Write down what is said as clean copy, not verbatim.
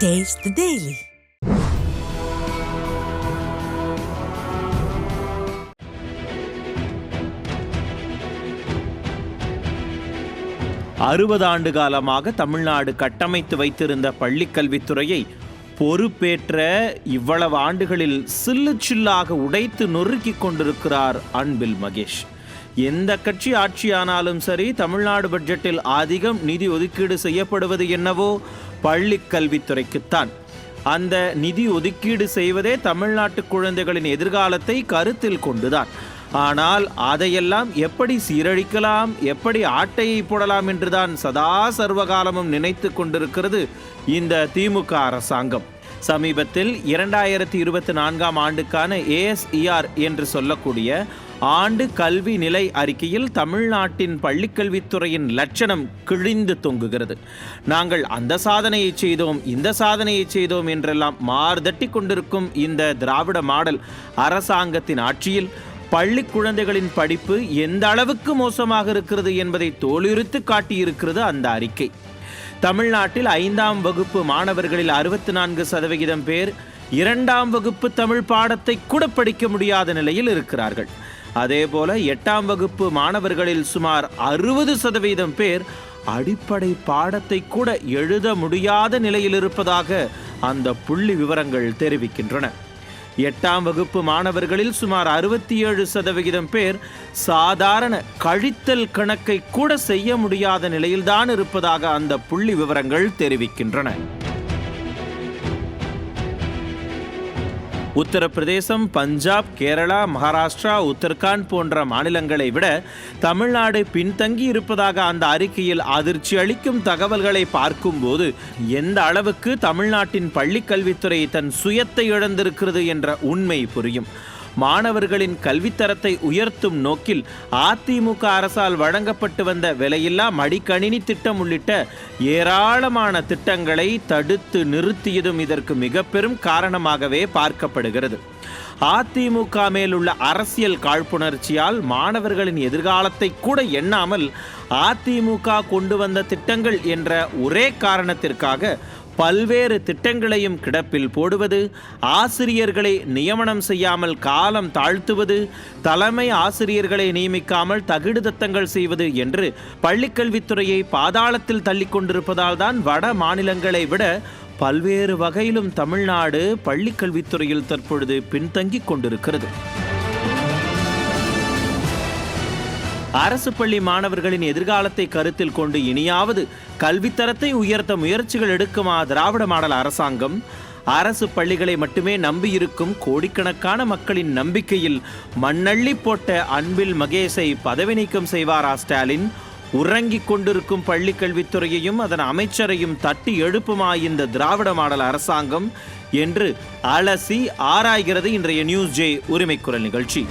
Taste the Daily. ஆண்டு காலமாக தமிழ்நாடு கட்டமைத்து வைத்திருந்த பள்ளிக்கல்வித்துறையை பொறுப்பேற்ற இவ்வளவு ஆண்டுகளில் சில்லு சில்லாக உடைத்து நொறுக்கிக் கொண்டிருக்கிறார் அன்பில் மகேஷ். எந்த கட்சி ஆட்சியானாலும் சரி, தமிழ்நாடு பட்ஜெட்டில் அதிகம் நிதி ஒதுக்கீடு செய்யப்படுவது என்னவோ பள்ளிக்கல்வித்துறைக்குத்தான். அந்த நிதி ஒதுக்கீடு செய்வதே தமிழ்நாட்டு குழந்தைகளின் எதிர்காலத்தை கருத்தில் கொண்டுதான். ஆனால் அதையெல்லாம் எப்படி சீரழிக்கலாம், எப்படி ஆட்டையை போடலாம் என்றுதான் சதா சர்வகாலமும் நினைத்து கொண்டிருக்கிறது இந்த திமுக அரசாங்கம். சமீபத்தில் 2024 ஆண்டுக்கான ASER என்று சொல்லக்கூடிய ஆண்டு கல்வி நிலை அறிக்கையில் தமிழ்நாட்டின் பள்ளிக்கல்வித்துறையின் லட்சணம் கிழிந்து தொங்குகிறது. நாங்கள் அந்த சாதனையை செய்தோம், இந்த சாதனையை செய்தோம் என்றெல்லாம் மார்தட்டி கொண்டிருக்கும் இந்த திராவிட மாடல் அரசாங்கத்தின் ஆட்சியில் பள்ளி குழந்தைகளின் படிப்பு எந்த அளவுக்கு மோசமாக இருக்கிறது என்பதை தோலுரித்து காட்டியிருக்கிறது அந்த அறிக்கை. தமிழ்நாட்டில் 5ஆம் வகுப்பு மாணவர்களில் 64% பேர் 2ஆம் வகுப்பு தமிழ் பாடத்தை கூட படிக்க முடியாத நிலையில் இருக்கிறார்கள். அதேபோல 8ஆம் வகுப்பு மாணவர்களில் சுமார் 60% பேர் அடிப்படை பாடத்தை கூட எழுத முடியாத நிலையில் இருப்பதாக அந்த புள்ளி விவரங்கள் தெரிவிக்கின்றன. 8ஆம் வகுப்பு மாணவர்களில் சுமார் 67% பேர் சாதாரண கழித்தல் கணக்கை கூட செய்ய முடியாத நிலையில்தான் இருப்பதாக அந்த புள்ளி விவரங்கள் தெரிவிக்கின்றன. உத்தரப்பிரதேசம், பஞ்சாப், கேரளா, மகாராஷ்டிரா, உத்தரகாண்ட் போன்ற மாநிலங்களை விட தமிழ்நாடு பின்தங்கி இருப்பதாக அந்த அறிக்கையில் அதிர்ச்சி அளிக்கும் தகவல்களை பார்க்கும்போது எந்த அளவுக்கு தமிழ்நாட்டின் பள்ளிக்கல்வித்துறை தன் சுயத்தை இழந்திருக்கிறது என்ற உண்மை புரியும். மாணவர்களின் கல்வித்தரத்தை உயர்த்தும் நோக்கில் அதிமுக அரசால் வழங்கப்பட்டு வந்த விலையில்லா மடிக்கணினி திட்டம் உள்ளிட்ட ஏராளமான திட்டங்களை தடுத்து நிறுத்தியதும் இதற்கு மிக பெரும் காரணமாகவே பார்க்கப்படுகிறது. அதிமுக மேலுள்ள அரசியல் காழ்ப்புணர்ச்சியால் மாணவர்களின் எதிர்காலத்தை கூட எண்ணாமல் அதிமுக கொண்டு வந்த திட்டங்கள் என்ற ஒரே காரணத்திற்காக பல்வேறு திட்டங்களையும் கிடப்பில் போடுவது, ஆசிரியர்களை நியமனம் செய்யாமல் காலம் தாழ்த்துவது, தலைமை ஆசிரியர்களை நியமிக்காமல் தகுடுதத்தங்கள் செய்வது என்று பள்ளிக்கல்வித்துறையை பாதாளத்தில் தள்ளி கொண்டிருப்பதால் தான் வட மாநிலங்களை விட பல்வேறு வகையிலும் தமிழ்நாடு பள்ளிக்கல்வித்துறையில் தற்பொழுது பின்தங்கிக் கொண்டிருக்கிறது. அரசு பள்ளி மாணவர்களின் எதிர்காலத்தை கருத்தில் கொண்டு இனியாவது கல்வித்தரத்தை உயர்த்த முயற்சிகள் எடுக்குமா திராவிட மாடல் அரசாங்கம்? அரசு பள்ளிகளை மட்டுமே நம்பியிருக்கும் கோடிக்கணக்கான மக்களின் நம்பிக்கையில் மண்ணள்ளி போட்ட அன்பில் மகேஷை பதவி நீக்கம் செய்வாரா ஸ்டாலின்? உறங்கிக் கொண்டிருக்கும் பள்ளி கல்வித்துறையையும் அதன் அமைச்சரையும் தட்டி எழுப்புமா இந்த திராவிட மாடல் அரசாங்கம் என்று அலசி ஆராய்கிறது இன்றைய நியூஸ் ஜே உரிமைக்குரல் நிகழ்ச்சி.